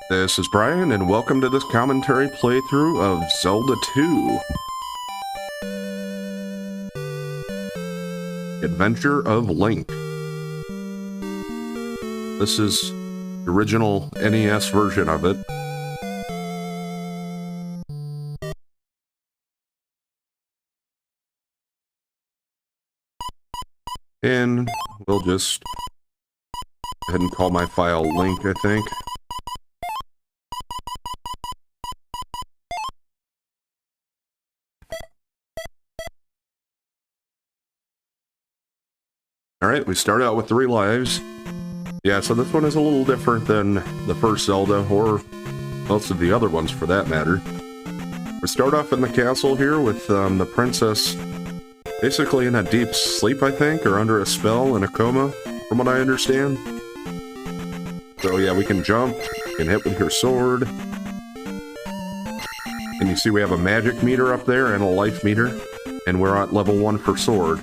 This is Brian, and welcome to this commentary playthrough of Zelda 2. Adventure of Link. This is the original NES version of it. And we'll just go ahead and call my file Link, I think. Alright, we start out with 3 lives. Yeah, so this one is a little different than the first Zelda, or most of the other ones for that matter. We start off in the castle here with the princess basically in a deep sleep, I think, or under a spell in a coma, from what I understand. So yeah, we can jump, we can hit with her sword. And you see we have a magic meter up there and a life meter, and we're at level 1 for sword.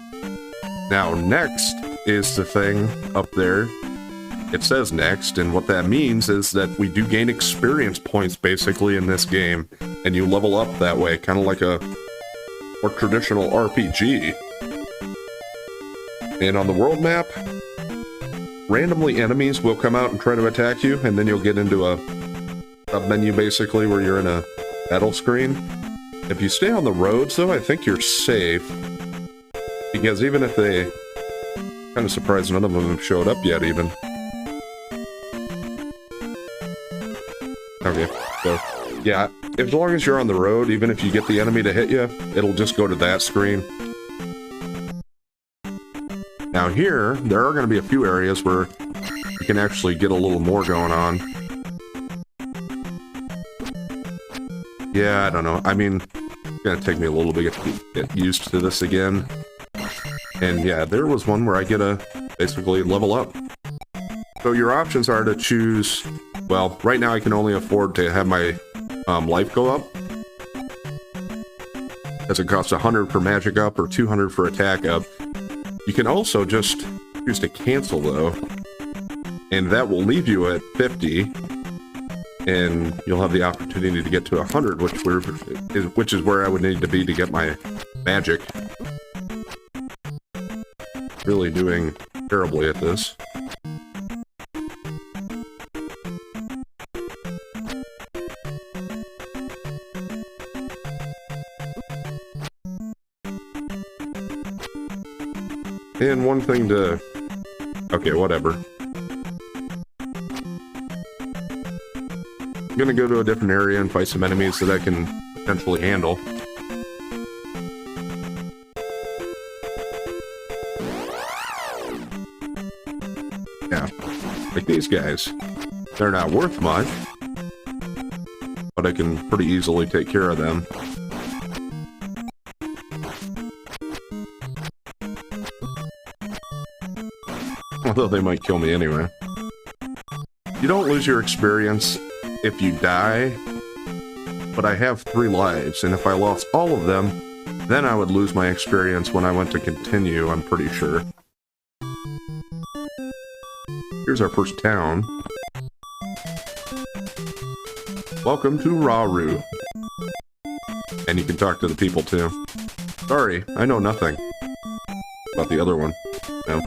Now, next is the thing up there. It says next, and what that means is that we do gain experience points, basically, in this game. And you level up that way, kind of like a more traditional RPG. And on the world map, randomly enemies will come out and try to attack you, and then you'll get into a sub-menu, basically, where you're in a battle screen. If you stay on the roads, though, I think you're safe. Because even if they... kind of surprised none of them have showed up yet, even. Okay, so, yeah, as long as you're on the road, even if you get the enemy to hit you, it'll just go to that screen. Now here, there are going to be a few areas where you can actually get a little more going on. Yeah, I don't know. I mean, it's going to take me a little bit to get used to this again. And yeah, there was one where I get a basically level up. So your options are to choose, well, right now I can only afford to have my life go up, as it costs 100 for magic up or 200 for attack up. You can also just choose to cancel though, and that will leave you at 50, and you'll have the opportunity to get to 100, which is where I would need to be to get my magic. Really doing terribly at this. And one thing to... okay, whatever. I'm gonna go to a different area and fight some enemies that I can potentially handle. Yeah, like these guys. They're not worth much, but I can pretty easily take care of them. Although they might kill me anyway. You don't lose your experience if you die, but I have 3 lives, and if I lost all of them, then I would lose my experience when I went to continue, I'm pretty sure. Here's our first town. Welcome to Rauru. And you can talk to the people too. Sorry, I know nothing about the other one. No.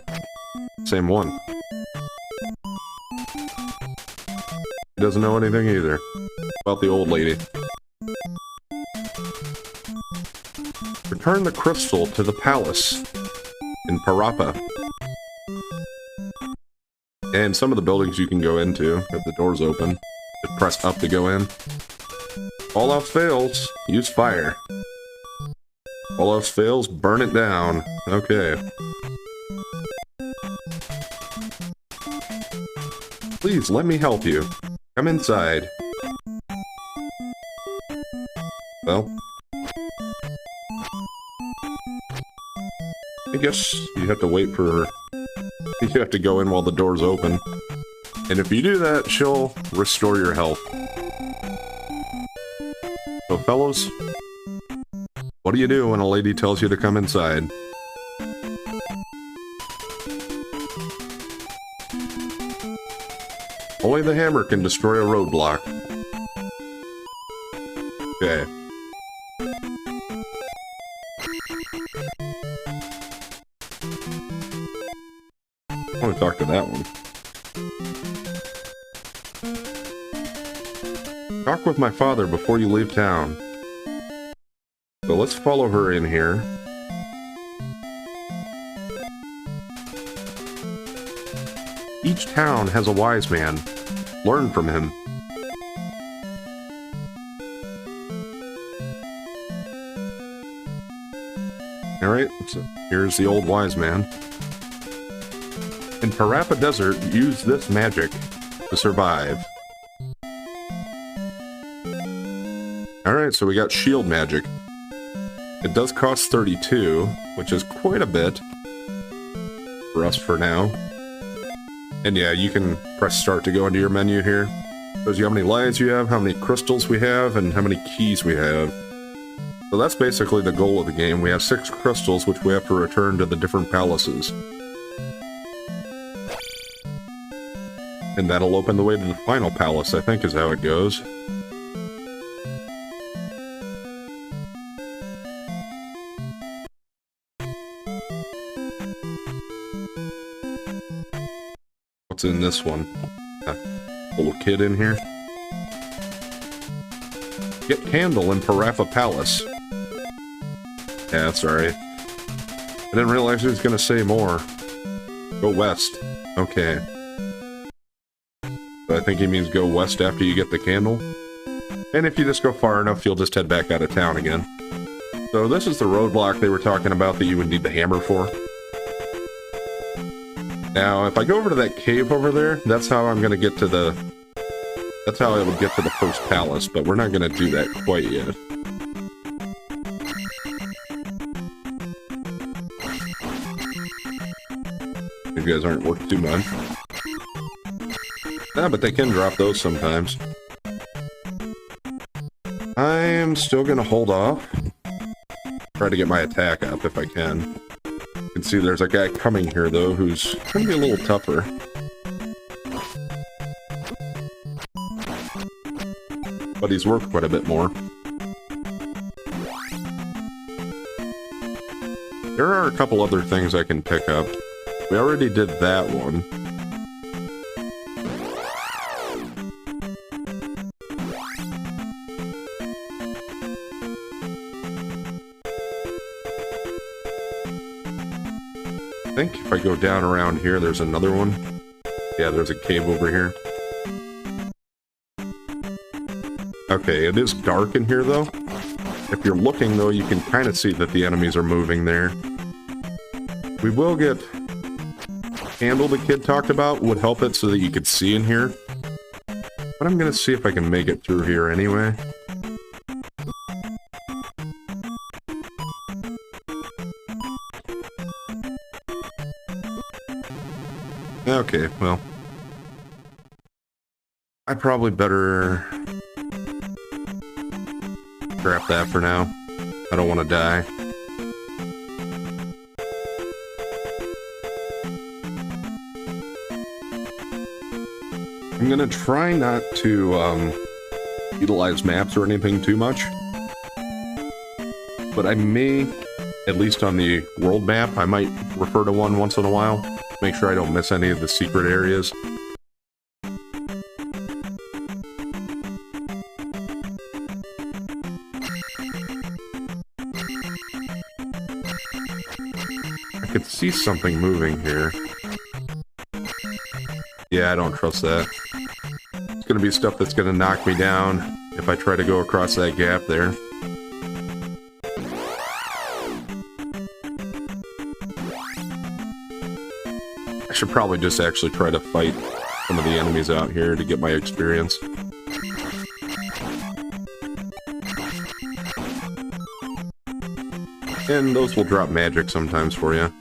Same one. He doesn't know anything either about the old lady. Return the crystal to the palace in Parappa. And some of the buildings you can go into if the door's open. Just press up to go in. All else fails, use fire. All else fails, burn it down. Okay. Please, let me help you. Come inside. Well, I guess you have to wait for her. You have to go in while the door's open. And if you do that, she'll restore your health. So, fellows, what do you do when a lady tells you to come inside? Only the hammer can destroy a roadblock. Okay. I want to talk to that one. Talk with my father before you leave town. So let's follow her in here. Each town has a wise man. Learn from him. Alright, so here's the old wise man. In Parappa Desert, use this magic to survive. Alright, so we got shield magic. It does cost 32, which is quite a bit for us for now. And yeah, you can press start to go into your menu here. Shows you how many lives you have, how many crystals we have, and how many keys we have. So that's basically the goal of the game. We have 6 crystals, which we have to return to the different palaces. And that'll open the way to the final palace, I think is how it goes. What's in this one? Little kid in here. Get candle in Parappa Palace. Yeah, that's alright. I didn't realize he was going to say more. Go west. Okay. I think he means go west after you get the candle. And if you just go far enough, you'll just head back out of town again. So this is the roadblock they were talking about that you would need the hammer for. Now, if I go over to that cave over there, that's how I'm going to get to the... That's how I would get to the first palace, but we're not going to do that quite yet. You guys aren't worth too much. Ah, but they can drop those sometimes. I am still going to hold off. Try to get my attack up if I can. You can see there's a guy coming here, though, who's going to be a little tougher. But he's worth quite a bit more. There are a couple other things I can pick up. We already did that one. I think if I go down around here, there's another one. Yeah, there's a cave over here. Okay, it is dark in here, though. If you're looking, though, you can kind of see that the enemies are moving there. We will get... Candle the kid talked about would help it so that you could see in here. But I'm going to see if I can make it through here anyway. Okay, well... I probably better... scrap that for now. I don't want to die. I'm gonna try not to utilize maps or anything too much. But I may, at least on the world map, I might refer to one once in a while. Make sure I don't miss any of the secret areas. I could see something moving here. Yeah, I don't trust that. It's gonna be stuff that's gonna knock me down if I try to go across that gap there. I should probably just actually try to fight some of the enemies out here to get my experience. And those will drop magic sometimes for you.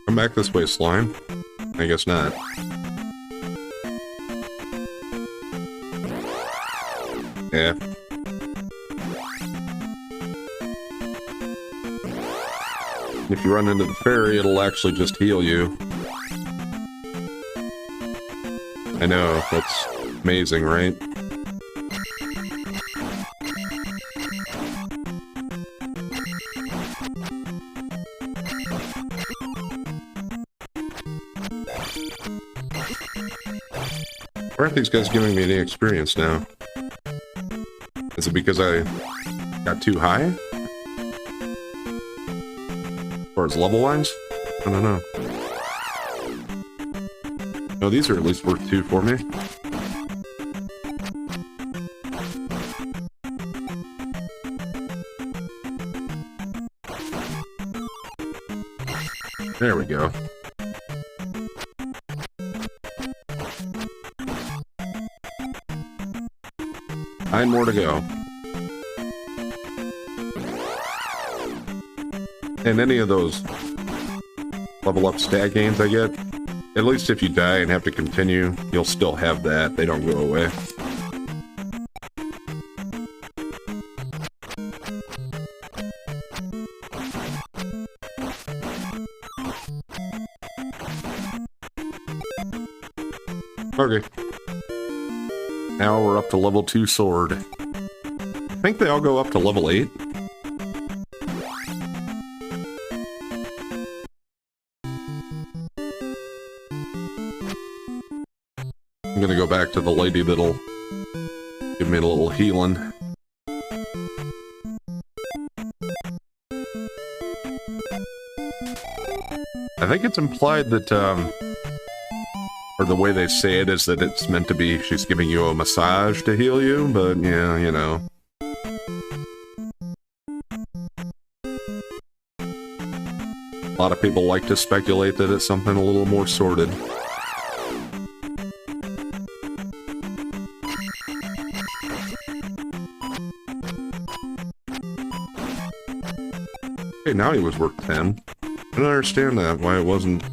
Come back this way, slime. I guess not. Yeah. If you run into the fairy, it'll actually just heal you. I know, that's amazing, right? Why aren't these guys giving me any experience now? Is it because I got too high? Or as level-wise? I don't know. No, these are at least worth 2 for me. There we go. Nine more to go. And any of those level up stat gains I get, at least if you die and have to continue, you'll still have that. They don't go away. Okay. Now we're up to level 2 sword. I think they all go up to level 8. I'm gonna go back to the lady that'll give me a little healing. I think it's implied that, or the way they say it is that it's meant to be she's giving you a massage to heal you, but yeah, you know. A lot of people like to speculate that it's something a little more sordid. Okay, now he was worth 10. I don't understand that, why it wasn't...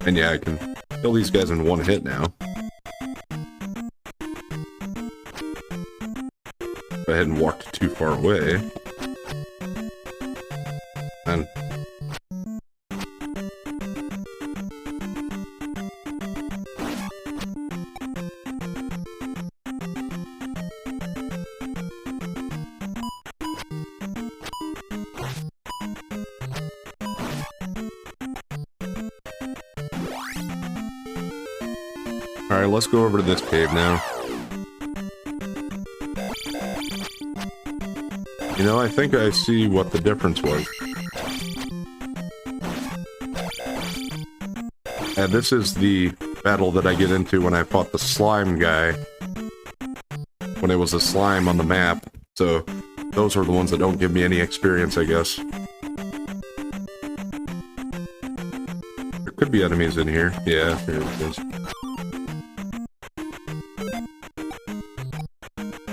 And yeah, I can kill these guys in one hit now. Go ahead and walked too far away. And... Alright, let's go over to this cave now. You know, I think I see what the difference was. And this is the battle that I get into when I fought the slime guy. When it was a slime on the map. So, those are the ones that don't give me any experience, I guess. There could be enemies in here. Yeah, here it is.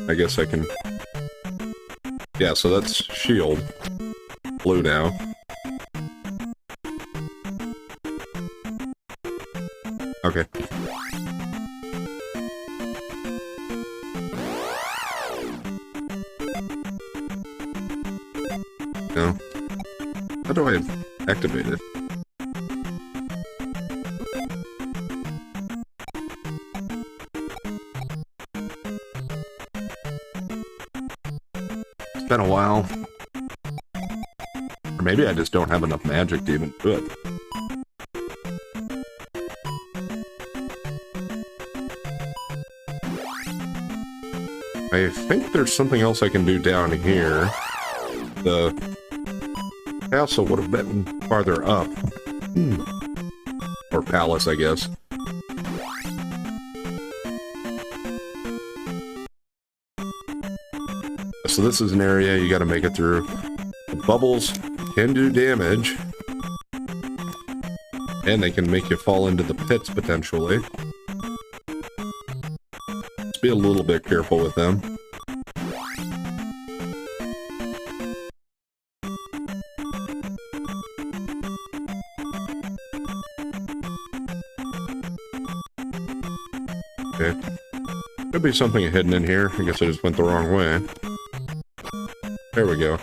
I guess I can... Yeah, so that's shield. Blue now. Okay. No. How do I activate it? It's been a while. Or maybe I just don't have enough magic to even do it. I think there's something else I can do down here. The castle would have been farther up. Or palace, I guess. So this is an area you gotta make it through. The bubbles can do damage. And they can make you fall into the pits, potentially. Just be a little bit careful with them. Okay. Could be something hidden in here. I guess I just went the wrong way. There we go.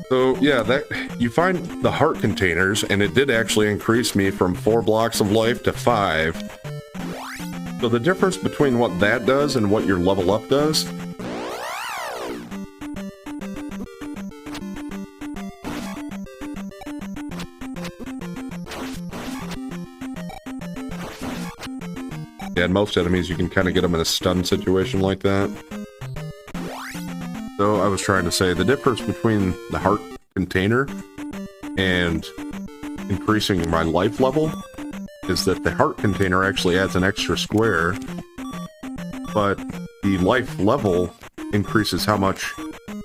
So yeah, that you find the heart containers, and it did actually increase me from 4 blocks of life to 5. So the difference between what that does and what your level up does. Yeah, and most enemies you can kind of get them in a stun situation like that. So I was trying to say the difference between the heart container and increasing my life level is that the heart container actually adds an extra square, but the life level increases how much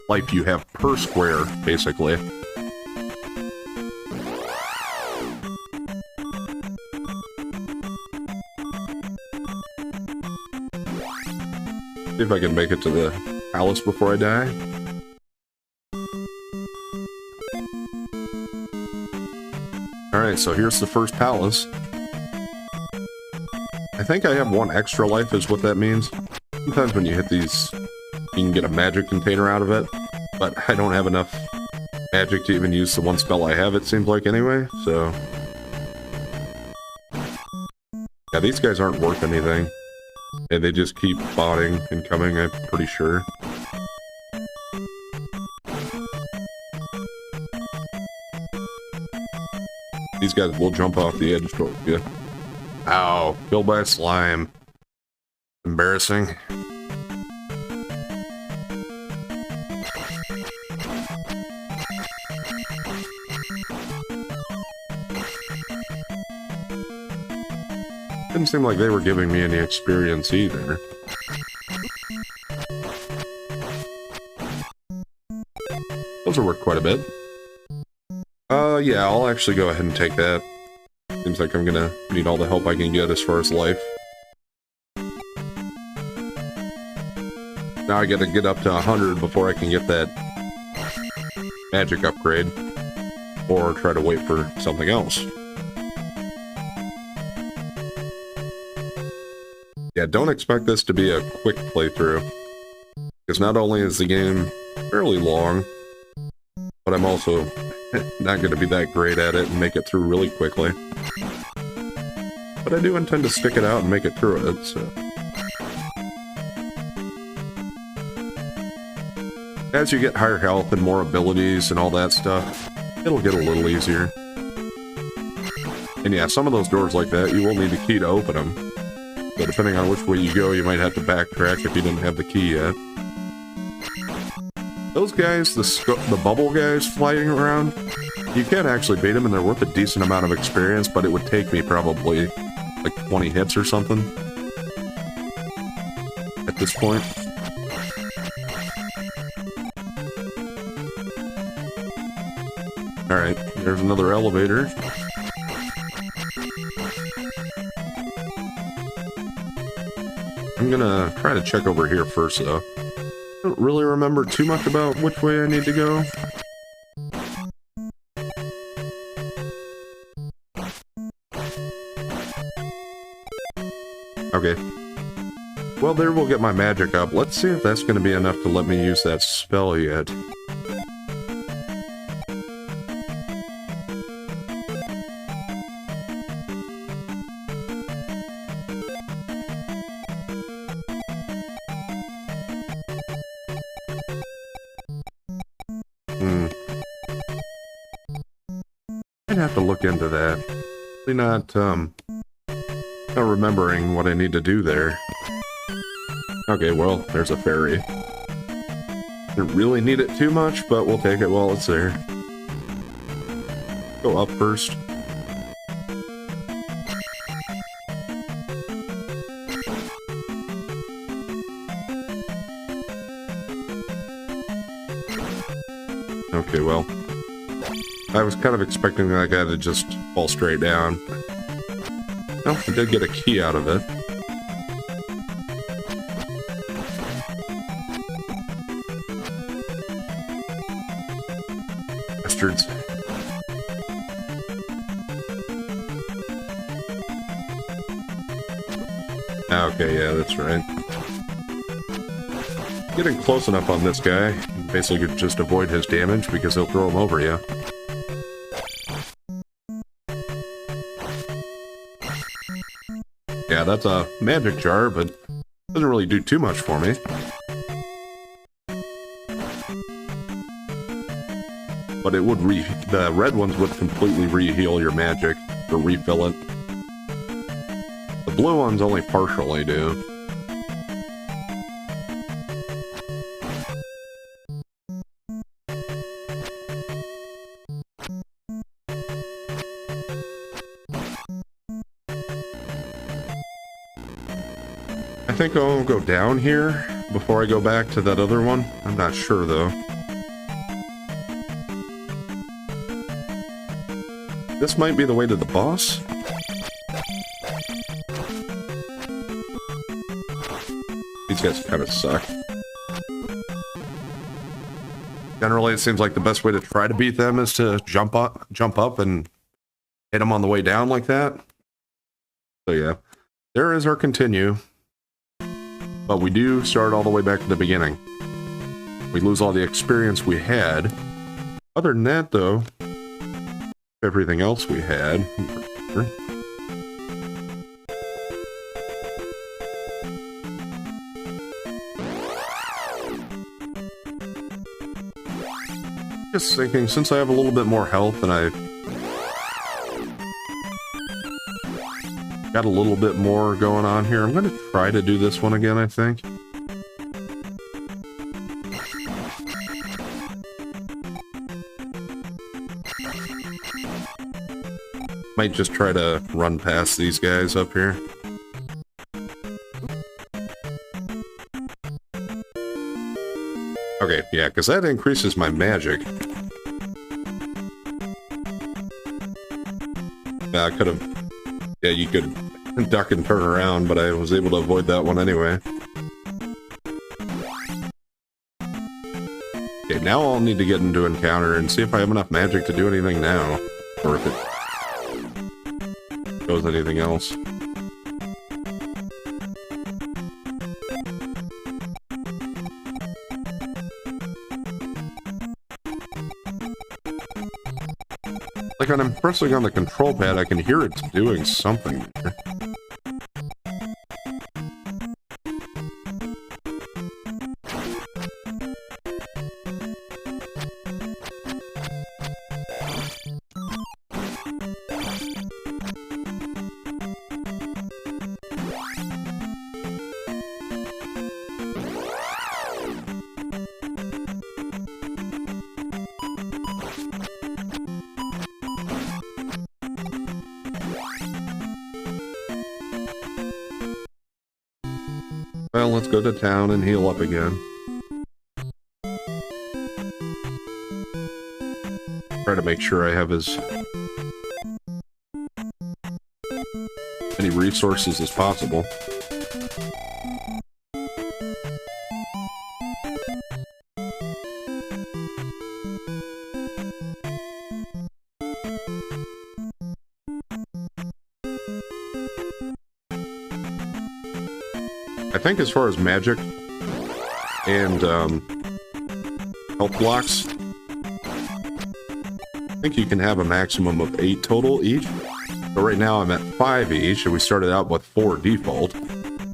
life you have per square, basically. See if I can make it to the palace before I die. Alright, so here's the first palace. I think I have 1 extra life is what that means. Sometimes when you hit these, you can get a magic container out of it, but I don't have enough magic to even use the 1 spell I have, it seems like, anyway, so... Yeah, these guys aren't worth anything. And they just keep spawning and coming, I'm pretty sure. These guys will jump off the edge towards you. Ow, killed by a slime. Embarrassing. Didn't seem like they were giving me any experience either. Those are worth quite a bit. Yeah, I'll actually go ahead and take that. Seems like I'm gonna need all the help I can get as far as life. Now I gotta get up to 100 before I can get that magic upgrade. Or try to wait for something else. Yeah, don't expect this to be a quick playthrough. Because not only is the game fairly long, but I'm also not going to be that great at it and make it through really quickly. But I do intend to stick it out and make it through it, so... As you get higher health and more abilities and all that stuff, it'll get a little easier. And yeah, some of those doors like that, you will need a key to open them. So depending on which way you go, you might have to backtrack if you didn't have the key yet. Those guys, the bubble guys flying around, you can actually beat them and they're worth a decent amount of experience, but it would take me probably like 20 hits or something at this point. Alright, there's another elevator. I'm gonna try to check over here first, though. I don't really remember too much about which way I need to go. Okay. Well, there we'll get my magic up. Let's see if that's gonna be enough to let me use that spell yet. I'd have to look into that. Really not remembering what I need to do there. Okay, well, there's a fairy. Didn't really need it too much, but we'll take it while it's there. Go up first. Okay, well. I was kind of expecting that guy to just fall straight down. No, I did get a key out of it. Bastards. Okay, yeah, that's right. Getting close enough on this guy. Basically, you just avoid his damage because he'll throw him over you. Yeah, that's a magic jar, but doesn't really do too much for me. But it would the red ones would completely re-heal your magic, or refill it. The blue ones only partially do. I think I'll go down here before I go back to that other one. I'm not sure though. This might be the way to the boss. These guys kind of suck. Generally, it seems like the best way to try to beat them is to jump up and hit them on the way down like that. So yeah, there is our continue. But we do start all the way back to the beginning. We lose all the experience we had. Other than that, though, everything else we had. Just thinking, since I have a little bit more health and I've got a little bit more going on here, I'm going to try to do this one again, I think. Might just try to run past these guys up here. Okay, yeah, because that increases my magic. Yeah, I could have... Yeah, you could duck and turn around, but I was able to avoid that one anyway. Okay, now I'll need to get into encounter and see if I have enough magic to do anything now. Or if it shows anything else. Like when I'm pressing on the control pad, I can hear it's doing something. Well, let's go to town and heal up again. Try to make sure I have as many resources as possible. I think as far as magic and health blocks, I think you can have a maximum of 8 total each. But right now I'm at 5 each, and we started out with 4 default,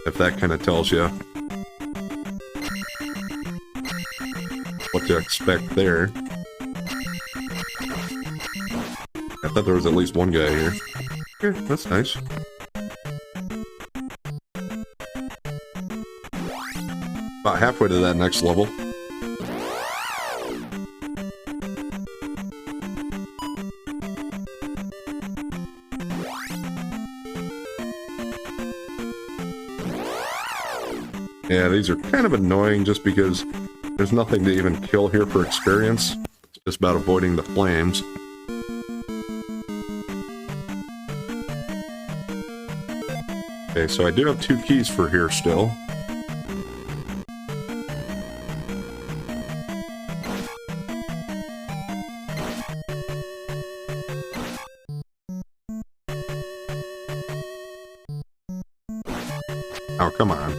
if that kind of tells you what to expect there. I thought there was at least one guy here. Okay, that's nice. About halfway to that next level. Yeah, these are kind of annoying just because there's nothing to even kill here for experience. It's just about avoiding the flames. Okay, so I do have 2 keys for here still. Oh, come on.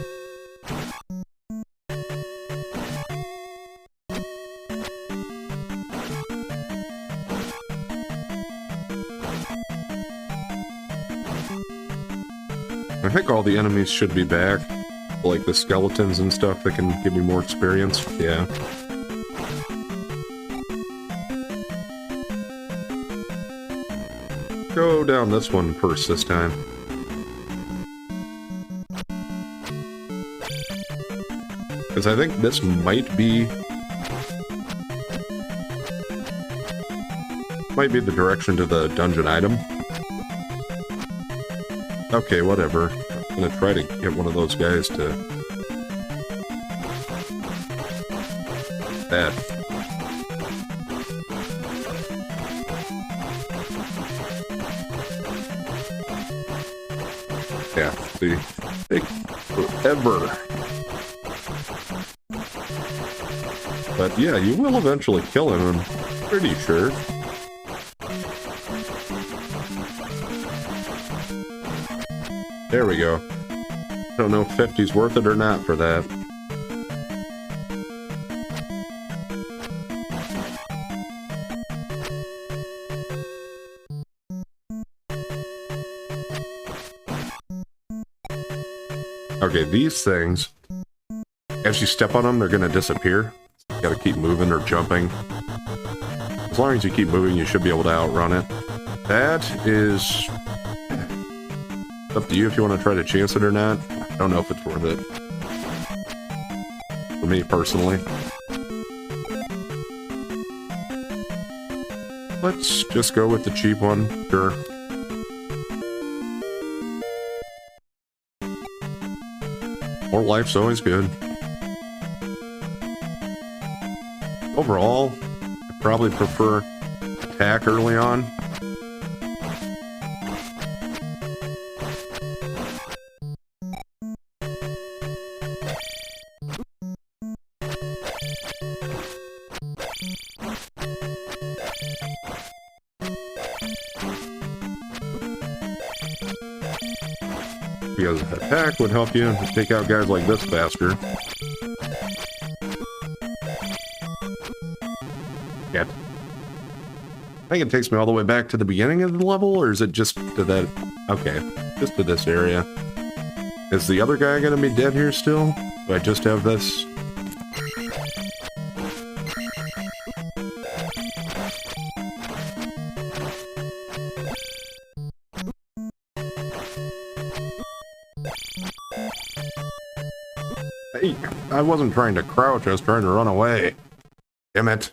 I think all the enemies should be back. Like the skeletons and stuff that can give me more experience. Yeah. Go down this one first this time. Because I think this might be the direction to the dungeon item. Okay, whatever. I'm gonna try to get one of those guys to... that. Yeah, see? Take forever. But yeah, you will eventually kill him, I'm pretty sure. There we go. I don't know if 50's worth it or not for that. Okay, these things, as you step on them, they're gonna disappear. You gotta keep moving or jumping. As long as you keep moving, you should be able to outrun it. That is up to you if you want to try to chance it or not. I don't know if it's worth it. For me, personally. Let's just go with the cheap one, sure. More life's always good. Overall, I probably prefer attack early on. Because attack would help you take out guys like this faster. Yeah. I think it takes me all the way back to the beginning of the level, or is it just to that? Okay, just to this area. Is the other guy gonna be dead here still? Do I just have this? Hey, I wasn't trying to crouch, I was trying to run away. Damn it.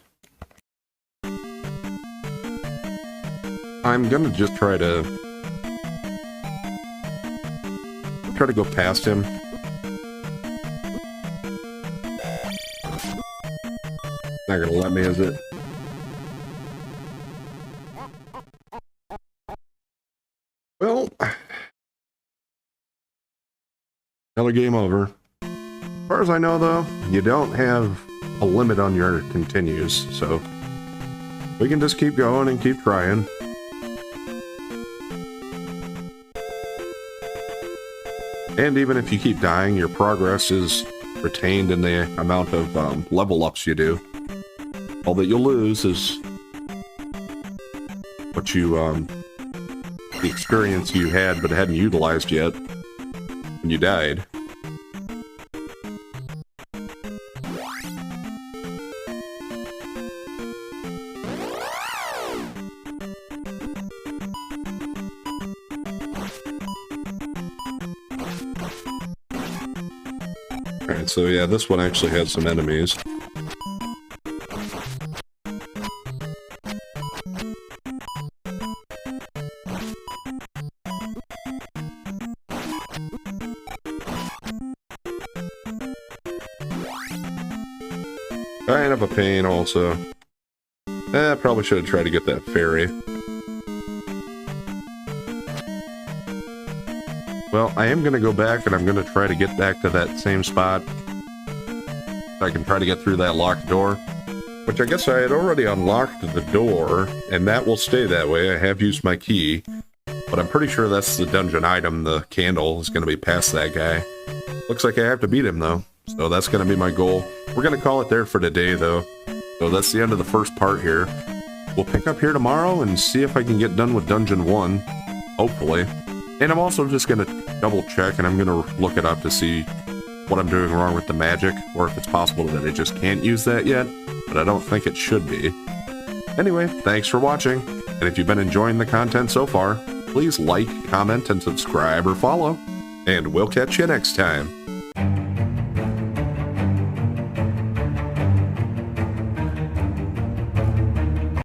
I'm gonna just try to go past him. Not gonna let me, is it? Well, another game over. As far as I know, though, you don't have a limit on your continues, so we can just keep going and keep trying. And even if you keep dying, your progress is retained in the amount of level ups you do. All that you'll lose is what you, the experience you had but hadn't utilized yet when you died. Alright, so yeah, this one actually has some enemies. Kind of a pain also. Probably should have tried to get that fairy. Well, I am going to go back and I'm going to try to get back to that same spot. I can try to get through that locked door. Which I guess I had already unlocked the door, and that will stay that way. I have used my key. But I'm pretty sure that's the dungeon item. The candle is going to be past that guy. Looks like I have to beat him, though. So that's going to be my goal. We're going to call it there for today, though. So that's the end of the first part here. We'll pick up here tomorrow and see if I can get done with Dungeon 1. Hopefully. And I'm also just going to double check, and I'm going to look it up to see what I'm doing wrong with the magic, or if it's possible that I just can't use that yet, but I don't think it should be. Anyway, thanks for watching, and if you've been enjoying the content so far, please like, comment, and subscribe or follow, and we'll catch you next time.